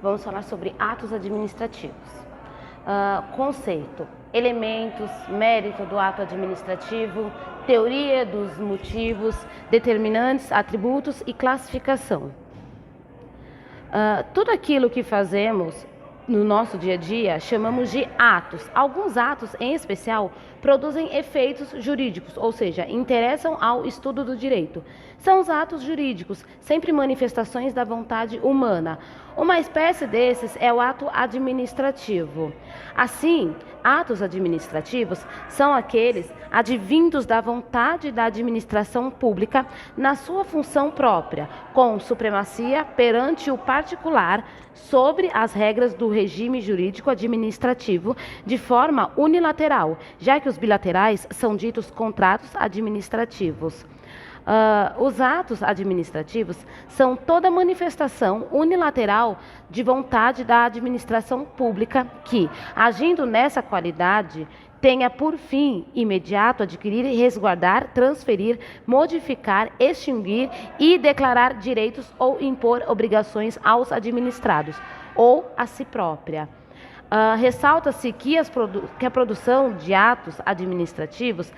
vamos falar sobre atos administrativos. Conceito, elementos, mérito do ato administrativo, teoria dos motivos, determinantes, atributos e classificação. Tudo aquilo que fazemos no nosso dia a dia chamamos de atos. Alguns atos, em especial, produzem efeitos jurídicos, ou seja, interessam ao estudo do direito. São os atos jurídicos, sempre manifestações da vontade humana. Uma espécie desses é o ato administrativo. Assim, atos administrativos são aqueles advindos da vontade da administração pública na sua função própria, com supremacia perante o particular sobre as regras do regime jurídico administrativo de forma unilateral, já que os bilaterais são ditos contratos administrativos. Os atos administrativos são toda manifestação unilateral de vontade da administração pública que, agindo nessa qualidade, tenha por fim imediato adquirir, resguardar, transferir, modificar, extinguir e declarar direitos ou impor obrigações aos administrados ou a si própria. Ressalta-se que a produção de atos administrativos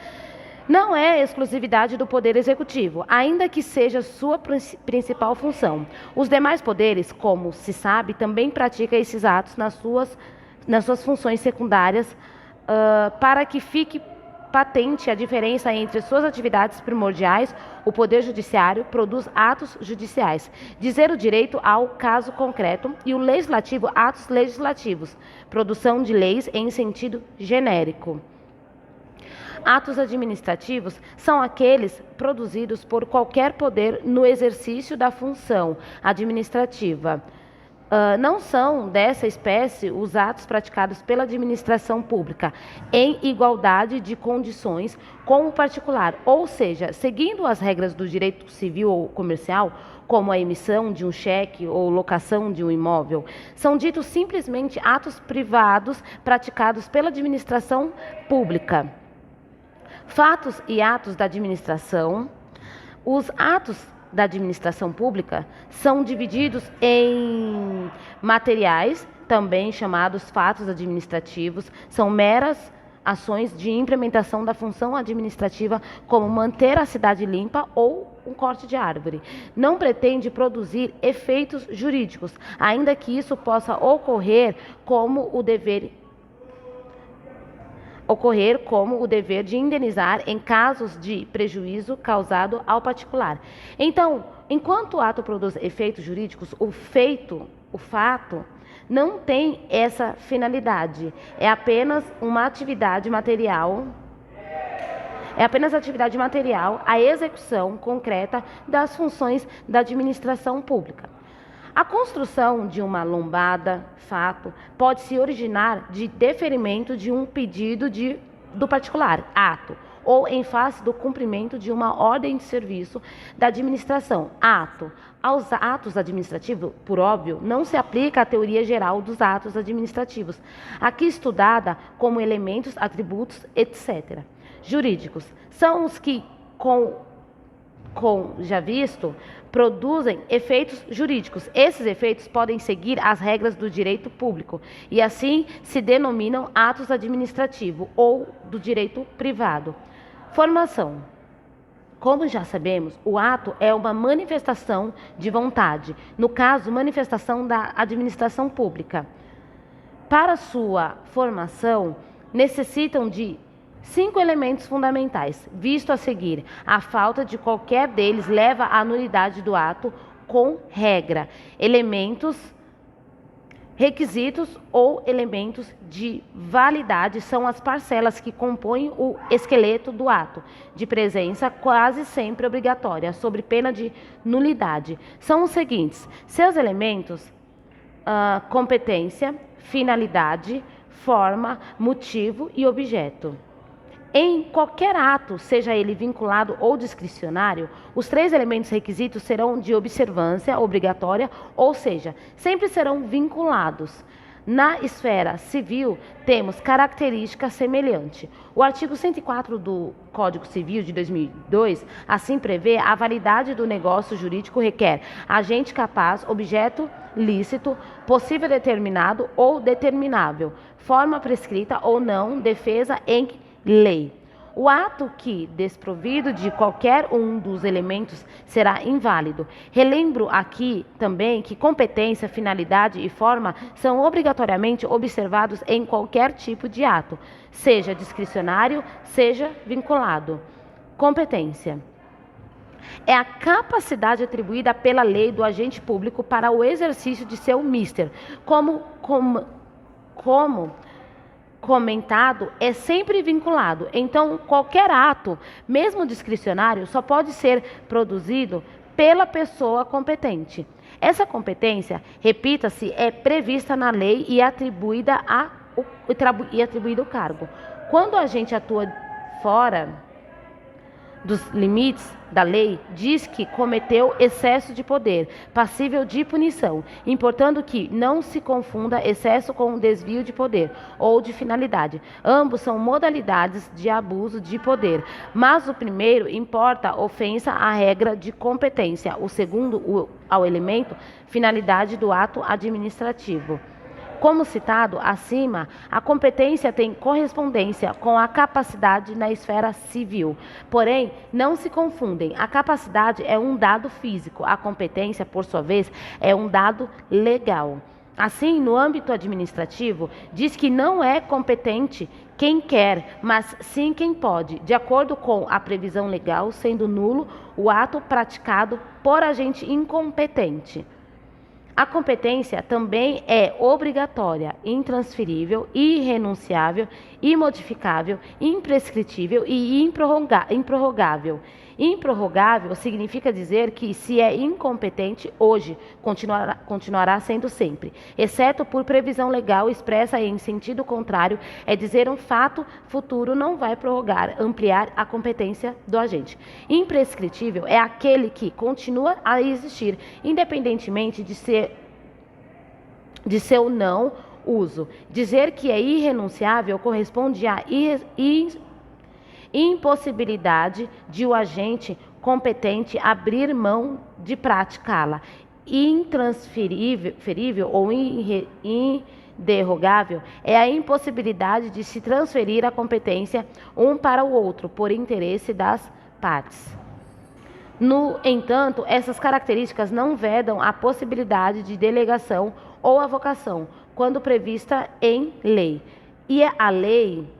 não é exclusividade do Poder Executivo, ainda que seja sua principal função. Os demais poderes, como se sabe, também praticam esses atos nas suas funções secundárias, para que fique patente a diferença entre suas atividades primordiais. O Poder Judiciário produz atos judiciais, dizer o direito ao caso concreto, e o Legislativo, atos legislativos, produção de leis em sentido genérico. Atos administrativos são aqueles produzidos por qualquer poder no exercício da função administrativa. Não são dessa espécie os atos praticados pela administração pública em igualdade de condições com o particular, ou seja, seguindo as regras do direito civil ou comercial, como a emissão de um cheque ou locação de um imóvel. São ditos simplesmente atos privados praticados pela administração pública. Fatos e atos da administração. Os atos da administração pública são divididos em materiais, também chamados fatos administrativos, são meras ações de implementação da função administrativa, como manter a cidade limpa ou um corte de árvore. Não pretende produzir efeitos jurídicos, ainda que isso possa ocorrer como o dever de indenizar em casos de prejuízo causado ao particular. Então, enquanto o ato produz efeitos jurídicos, o fato, não tem essa finalidade. É apenas atividade material, a execução concreta das funções da administração pública. A construção de uma lombada, fato, pode se originar de deferimento de um pedido do particular, ato, ou em face do cumprimento de uma ordem de serviço da administração, ato. Aos atos administrativos, por óbvio, não se aplica a teoria geral dos atos administrativos, aqui estudada como elementos, atributos, etc. Jurídicos são os que, já visto, produzem efeitos jurídicos. Esses efeitos podem seguir as regras do direito público e assim se denominam atos administrativos ou do direito privado. Formação. Como já sabemos, o ato é uma manifestação de vontade, no caso, manifestação da administração pública. Para sua formação, necessitam de 5 elementos fundamentais, visto a seguir. A falta de qualquer deles leva à nulidade do ato com regra. Requisitos ou elementos de validade são as parcelas que compõem o esqueleto do ato, de presença quase sempre obrigatória, sob pena de nulidade. São os seguintes: seus elementos, competência, finalidade, forma, motivo e objeto. Em qualquer ato, seja ele vinculado ou discricionário, os 3 elementos requisitos serão de observância obrigatória, ou seja, sempre serão vinculados. Na esfera civil, temos característica semelhante. O artigo 104 do Código Civil de 2002, assim prevê: a validade do negócio jurídico requer agente capaz, objeto lícito, possível determinado ou determinável, forma prescrita ou não, defesa em lei. O ato que, desprovido de qualquer um dos elementos, será inválido. Relembro aqui também que competência, finalidade e forma são obrigatoriamente observados em qualquer tipo de ato, seja discricionário, seja vinculado. Competência é a capacidade atribuída pela lei do agente público para o exercício de seu mister, como comentado, é sempre vinculado. Então, qualquer ato, mesmo discricionário, só pode ser produzido pela pessoa competente. Essa competência, repita-se, é prevista na lei e atribuída ao cargo. Quando o agente atua fora dos limites da lei, diz que cometeu excesso de poder, passível de punição, importando que não se confunda excesso com desvio de poder ou de finalidade. Ambos são modalidades de abuso de poder, mas o primeiro importa ofensa à regra de competência, o segundo ao elemento finalidade do ato administrativo. Como citado acima, a competência tem correspondência com a capacidade na esfera civil. Porém, não se confundem. A capacidade é um dado físico, a competência, por sua vez, é um dado legal. Assim, no âmbito administrativo, diz que não é competente quem quer, mas sim quem pode, de acordo com a previsão legal, sendo nulo o ato praticado por agente incompetente. A competência também é obrigatória, intransferível, irrenunciável, imodificável, imprescritível e improrrogável. Improrrogável significa dizer que, se é incompetente hoje, continuará sendo sempre, exceto por previsão legal expressa em sentido contrário, é dizer um fato futuro não vai prorrogar, ampliar a competência do agente. Imprescritível é aquele que continua a existir, independentemente de seu não uso. Dizer que é irrenunciável corresponde à impossibilidade de o agente competente abrir mão de praticá-la. Intransferível ou inderrogável é a impossibilidade de se transferir a competência um para o outro por interesse das partes. No entanto, essas características não vedam a possibilidade de delegação ou avocação, quando prevista em lei. E a lei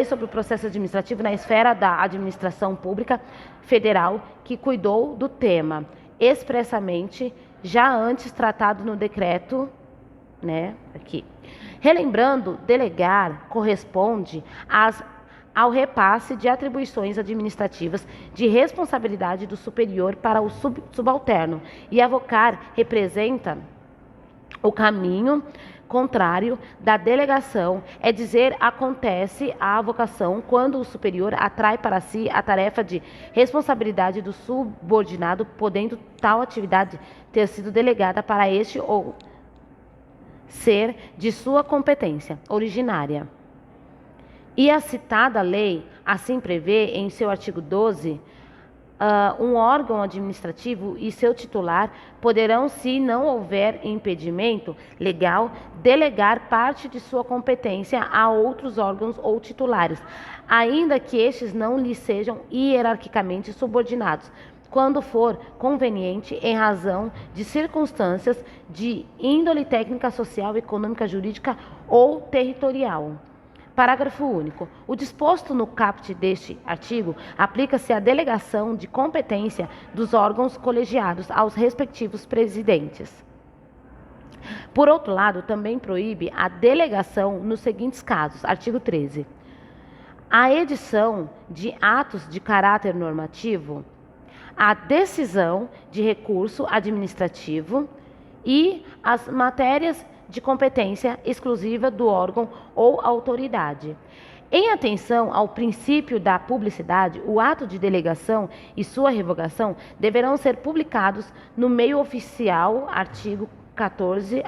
sobre o processo administrativo na esfera da administração pública federal que cuidou do tema, expressamente, já antes tratado no decreto, aqui. Relembrando, delegar corresponde ao repasse de atribuições administrativas de responsabilidade do superior para o subalterno, e avocar representa o caminho contrário da delegação, é dizer, acontece a avocação quando o superior atrai para si a tarefa de responsabilidade do subordinado, podendo tal atividade ter sido delegada para este ou ser de sua competência originária. E a citada lei assim prevê, em seu artigo 12, um órgão administrativo e seu titular poderão, se não houver impedimento legal, delegar parte de sua competência a outros órgãos ou titulares, ainda que estes não lhes sejam hierarquicamente subordinados, quando for conveniente, em razão de circunstâncias de índole técnica, social, econômica, jurídica ou territorial. Parágrafo único. O disposto no caput deste artigo aplica-se à delegação de competência dos órgãos colegiados aos respectivos presidentes. Por outro lado, também proíbe a delegação nos seguintes casos. Artigo 13. A edição de atos de caráter normativo, a decisão de recurso administrativo e as matérias de competência exclusiva do órgão ou autoridade. Em atenção ao princípio da publicidade, o ato de delegação e sua revogação deverão ser publicados no meio oficial, artigo 14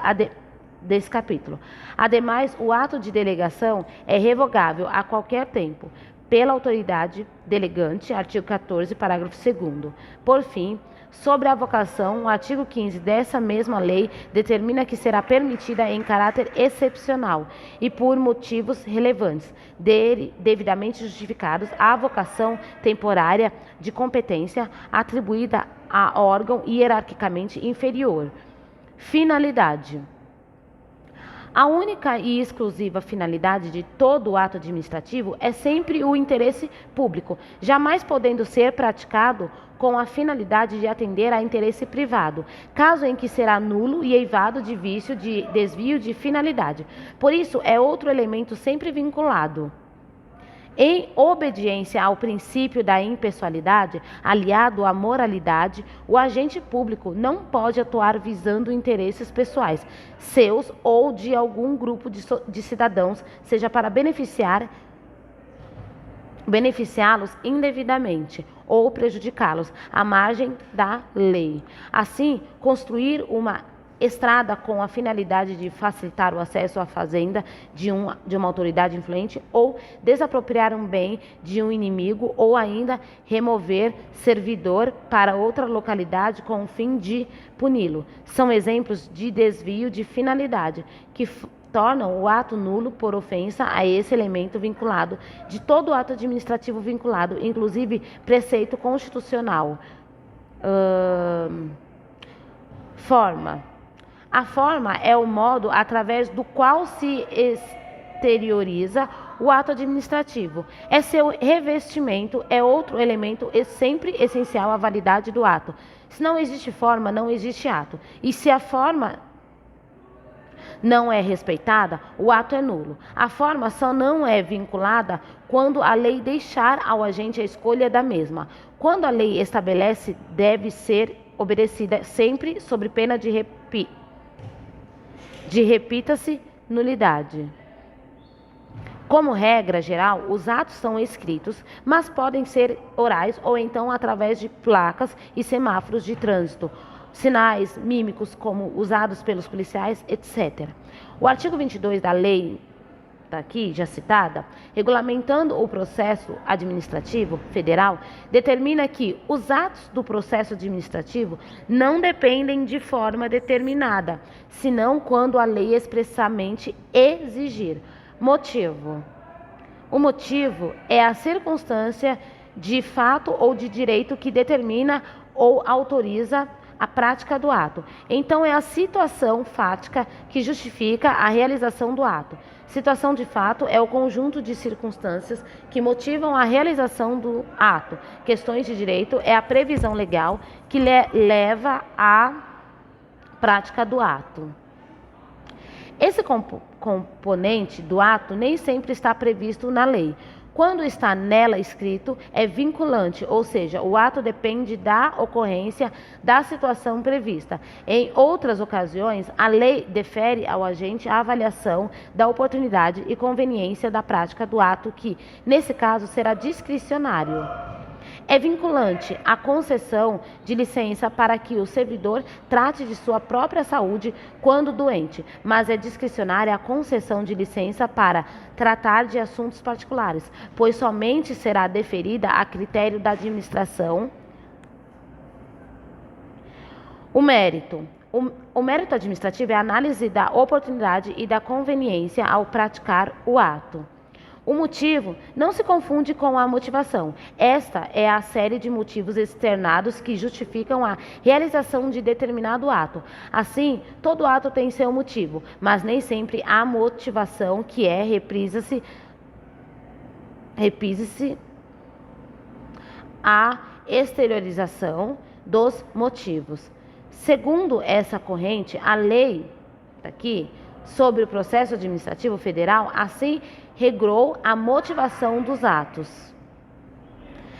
desse capítulo. Ademais, o ato de delegação é revogável a qualquer tempo pela autoridade delegante, artigo 14, parágrafo 2º. Por fim, Sobre a avocação, o artigo 15 dessa mesma lei determina que será permitida em caráter excepcional e por motivos relevantes, devidamente justificados, a avocação temporária de competência atribuída a órgão hierarquicamente inferior. Finalidade. A única e exclusiva finalidade de todo ato administrativo é sempre o interesse público, jamais podendo ser praticado com a finalidade de atender a interesse privado, caso em que será nulo e eivado de vício de desvio de finalidade. Por isso, é outro elemento sempre vinculado. Em obediência ao princípio da impessoalidade, aliado à moralidade, o agente público não pode atuar visando interesses pessoais, seus ou de algum grupo de cidadãos, seja para beneficiá-los indevidamente ou prejudicá-los à margem da lei. Assim, construir uma estrada com a finalidade de facilitar o acesso à fazenda de uma autoridade influente ou desapropriar um bem de um inimigo ou ainda remover servidor para outra localidade com o fim de puni-lo. São exemplos de desvio de finalidade que tornam o ato nulo por ofensa a esse elemento vinculado de todo ato administrativo vinculado, inclusive preceito constitucional. Forma. A forma é o modo através do qual se exterioriza o ato administrativo. É seu revestimento, é outro elemento sempre essencial à validade do ato. Se não existe forma, não existe ato. E se a forma não é respeitada, o ato é nulo. A forma só não é vinculada quando a lei deixar ao agente a escolha da mesma. Quando a lei estabelece, deve ser obedecida sempre sob pena de repita-se nulidade. Como regra geral, os atos são escritos, mas podem ser orais ou então através de placas e semáforos de trânsito, sinais mímicos como usados pelos policiais, etc. O artigo 22 da lei aqui já citada, regulamentando o processo administrativo federal, determina que os atos do processo administrativo não dependem de forma determinada, senão quando a lei expressamente exigir. Motivo. O motivo é a circunstância de fato ou de direito que determina ou autoriza a prática do ato. Então, é a situação fática que justifica a realização do ato. Situação de fato é o conjunto de circunstâncias que motivam a realização do ato. Questões de direito é a previsão legal que leva à prática do ato. Esse componente do ato nem sempre está previsto na lei. Quando está nela escrito, é vinculante, ou seja, o ato depende da ocorrência da situação prevista. Em outras ocasiões, a lei defere ao agente a avaliação da oportunidade e conveniência da prática do ato que, nesse caso, será discricionário. É vinculante a concessão de licença para que o servidor trate de sua própria saúde quando doente, mas é discricionária a concessão de licença para tratar de assuntos particulares, pois somente será deferida a critério da administração. O mérito. O mérito administrativo é a análise da oportunidade e da conveniência ao praticar o ato. O motivo não se confunde com a motivação. Esta é a série de motivos externados que justificam a realização de determinado ato. Assim, todo ato tem seu motivo, mas nem sempre há motivação, que é reprise-se a exteriorização dos motivos. Segundo essa corrente, a lei aqui sobre o processo administrativo federal assim regrou a motivação dos atos.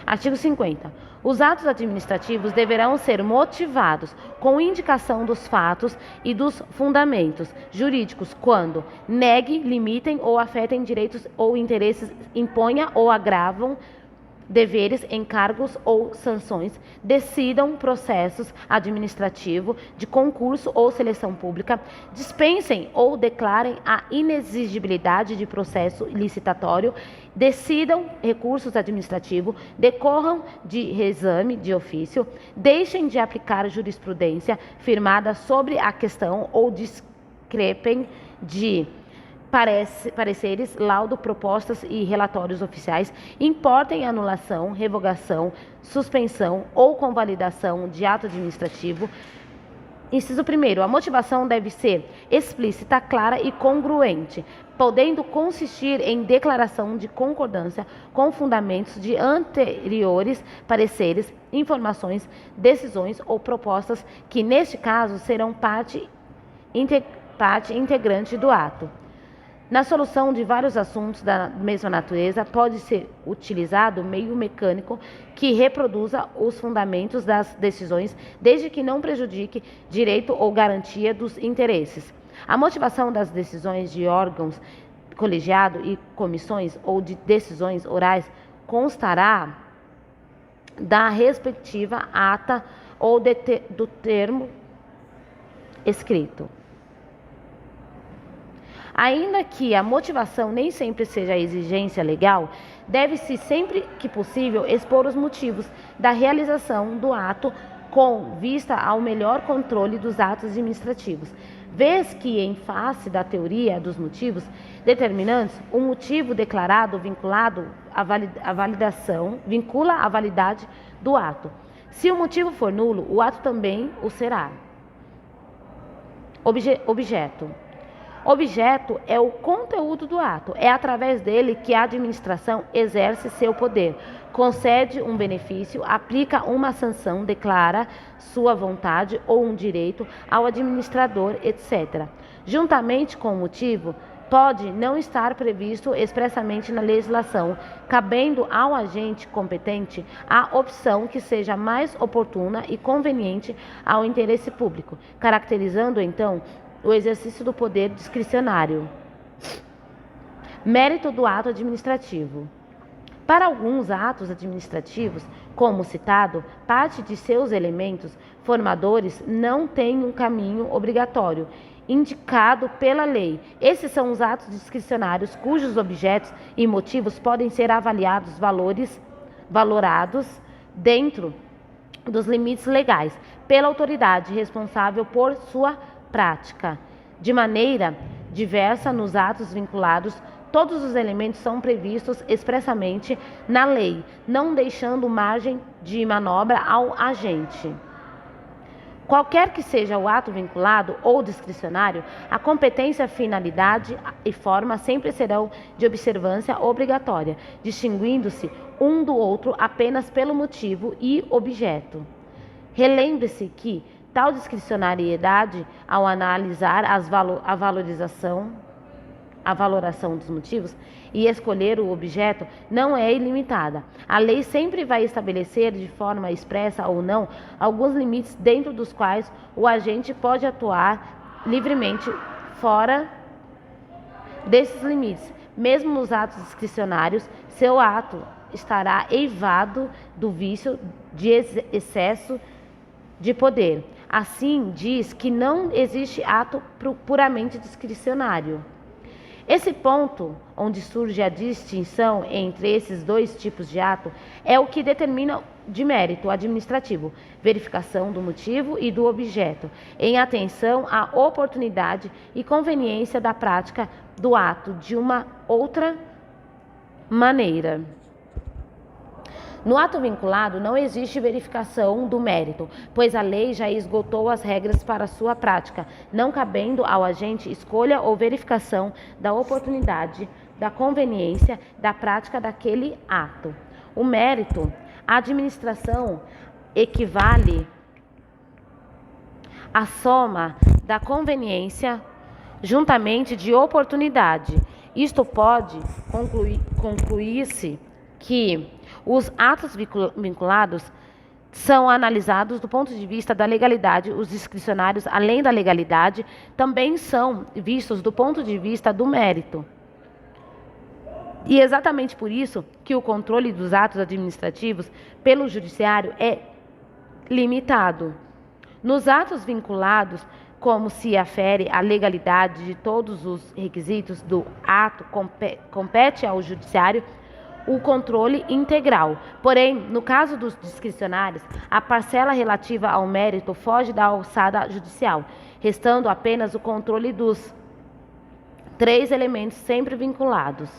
Artigo 50. Os atos administrativos deverão ser motivados com indicação dos fatos e dos fundamentos jurídicos quando negue, limitem ou afetem direitos ou interesses, imponha ou agravam deveres, encargos ou sanções, decidam processos administrativos de concurso ou seleção pública, dispensem ou declarem a inexigibilidade de processo licitatório, decidam recursos administrativos, decorram de reexame de ofício, deixem de aplicar jurisprudência firmada sobre a questão ou discrepem de pareceres, laudo, propostas e relatórios oficiais, importem anulação, revogação, suspensão ou convalidação de ato administrativo. Inciso 1º, a motivação deve ser explícita, clara e congruente, podendo consistir em declaração de concordância com fundamentos de anteriores pareceres, informações, decisões ou propostas que, neste caso, serão parte integrante do ato. Na solução de vários assuntos da mesma natureza, pode ser utilizado meio mecânico que reproduza os fundamentos das decisões, desde que não prejudique direito ou garantia dos interesses. A motivação das decisões de órgãos colegiado e comissões ou de decisões orais constará da respectiva ata ou do termo escrito. Ainda que a motivação nem sempre seja a exigência legal, deve-se sempre que possível expor os motivos da realização do ato com vista ao melhor controle dos atos administrativos, vez que, em face da teoria dos motivos determinantes, o motivo declarado vincula a validade do ato. Se o motivo for nulo, o ato também o será. Objeto. Objeto é o conteúdo do ato. É através dele que a administração exerce seu poder, concede um benefício, aplica uma sanção, declara sua vontade ou um direito ao administrador, etc. Juntamente com o motivo, pode não estar previsto expressamente na legislação, cabendo ao agente competente a opção que seja mais oportuna e conveniente ao interesse público, caracterizando então o exercício do poder discricionário. Mérito do ato administrativo. Para alguns atos administrativos, como citado, parte de seus elementos formadores não tem um caminho obrigatório indicado pela lei. Esses são os atos discricionários cujos objetos e motivos podem ser valorados dentro dos limites legais pela autoridade responsável por sua prática. De maneira diversa, nos atos vinculados, todos os elementos são previstos expressamente na lei, não deixando margem de manobra ao agente. Qualquer que seja o ato vinculado ou discricionário, a competência, finalidade e forma sempre serão de observância obrigatória, distinguindo-se um do outro apenas pelo motivo e objeto. Relembre-se que tal discricionariedade, ao analisar a valoração dos motivos e escolher o objeto, não é ilimitada. A lei sempre vai estabelecer, de forma expressa ou não, alguns limites dentro dos quais o agente pode atuar livremente. Fora desses limites, mesmo nos atos discricionários, seu ato estará eivado do vício de excesso de poder. Assim, diz que não existe ato puramente discricionário. Esse ponto, onde surge a distinção entre esses dois tipos de ato, é o que determina de mérito administrativo, verificação do motivo e do objeto, em atenção à oportunidade e conveniência da prática do ato de uma outra maneira. No ato vinculado, não existe verificação do mérito, pois a lei já esgotou as regras para sua prática, não cabendo ao agente escolha ou verificação da oportunidade, da conveniência da prática daquele ato. O mérito, a administração, equivale à soma da conveniência juntamente de oportunidade. Isto pode concluir-se que os atos vinculados são analisados do ponto de vista da legalidade. Os discricionários, além da legalidade, também são vistos do ponto de vista do mérito. E exatamente por isso que o controle dos atos administrativos pelo judiciário é limitado. Nos atos vinculados, como se afere a legalidade de todos os requisitos do ato, compete ao judiciário o controle integral. Porém, no caso dos discricionários, a parcela relativa ao mérito foge da alçada judicial, restando apenas o controle dos 3 elementos sempre vinculados.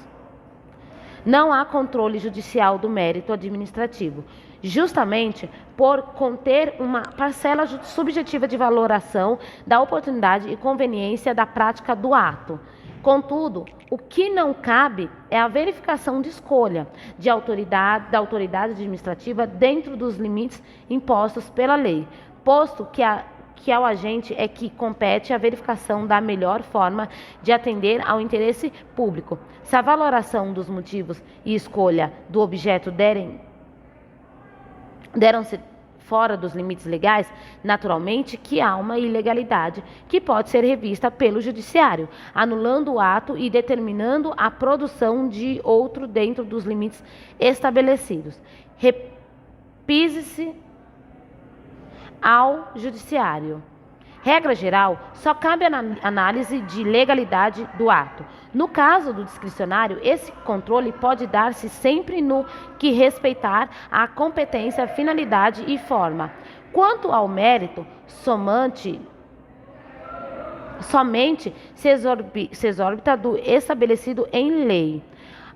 Não há controle judicial do mérito administrativo, justamente por conter uma parcela subjetiva de valoração da oportunidade e conveniência da prática do ato. Contudo, o que não cabe é a verificação de escolha da autoridade administrativa dentro dos limites impostos pela lei, posto que ao agente é que compete a verificação da melhor forma de atender ao interesse público. Se a valoração dos motivos e escolha do objeto deram-se fora dos limites legais, naturalmente que há uma ilegalidade que pode ser revista pelo judiciário, anulando o ato e determinando a produção de outro dentro dos limites estabelecidos. Repise-se ao judiciário. Regra geral, só cabe a análise de legalidade do ato. No caso do discricionário, esse controle pode dar-se sempre no que respeitar a competência, finalidade e forma. Quanto ao mérito, somente se exorbita do estabelecido em lei.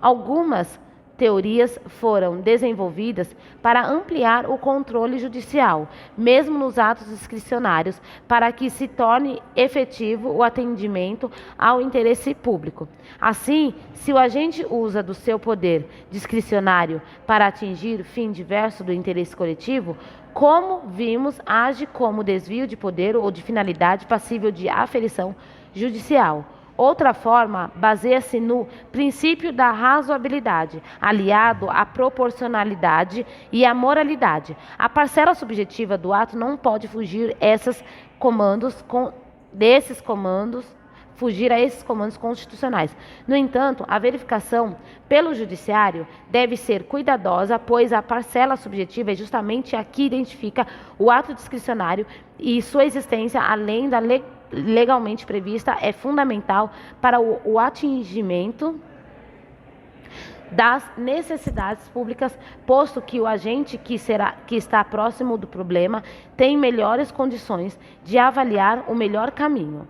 Algumas teorias foram desenvolvidas para ampliar o controle judicial, mesmo nos atos discricionários, para que se torne efetivo o atendimento ao interesse público. Assim, se o agente usa do seu poder discricionário para atingir fim diverso do interesse coletivo, como vimos, age como desvio de poder ou de finalidade passível de aferição judicial. Outra forma baseia-se no princípio da razoabilidade, aliado à proporcionalidade e à moralidade. A parcela subjetiva do ato não pode fugir a esses comandos constitucionais. No entanto, a verificação pelo judiciário deve ser cuidadosa, pois a parcela subjetiva é justamente a que identifica o ato discricionário e sua existência, além da legalmente prevista, é fundamental para o atingimento das necessidades públicas, posto que o agente que está próximo do problema tem melhores condições de avaliar o melhor caminho.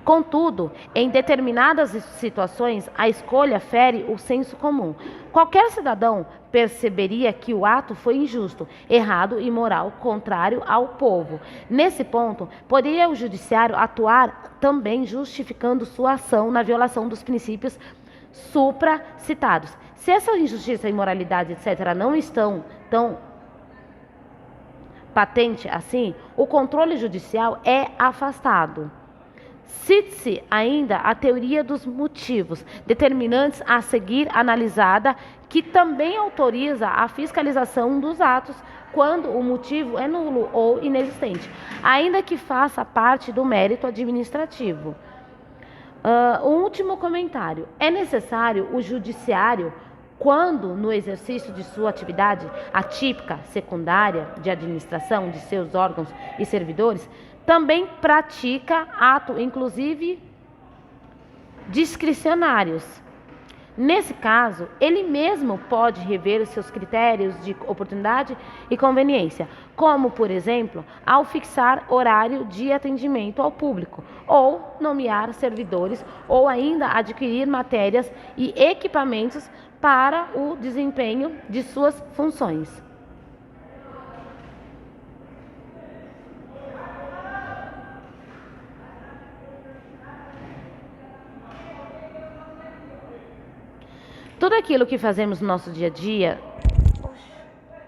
Contudo, em determinadas situações, a escolha fere o senso comum. Qualquer cidadão perceberia que o ato foi injusto, errado e imoral, contrário ao povo. Nesse ponto, poderia o judiciário atuar também justificando sua ação na violação dos princípios supracitados. Se essa injustiça, imoralidade, etc., não estão tão patente assim, o controle judicial é afastado. Cite-se ainda a teoria dos motivos determinantes a seguir analisada, que também autoriza a fiscalização dos atos quando o motivo é nulo ou inexistente, ainda que faça parte do mérito administrativo. O último comentário. É necessário o judiciário, quando no exercício de sua atividade atípica, secundária, de administração de seus órgãos e servidores, também pratica ato, inclusive discricionários. Nesse caso, ele mesmo pode rever os seus critérios de oportunidade e conveniência, como, por exemplo, ao fixar horário de atendimento ao público, ou nomear servidores, ou ainda adquirir matérias e equipamentos para o desempenho de suas funções. Tudo aquilo que fazemos no nosso dia a dia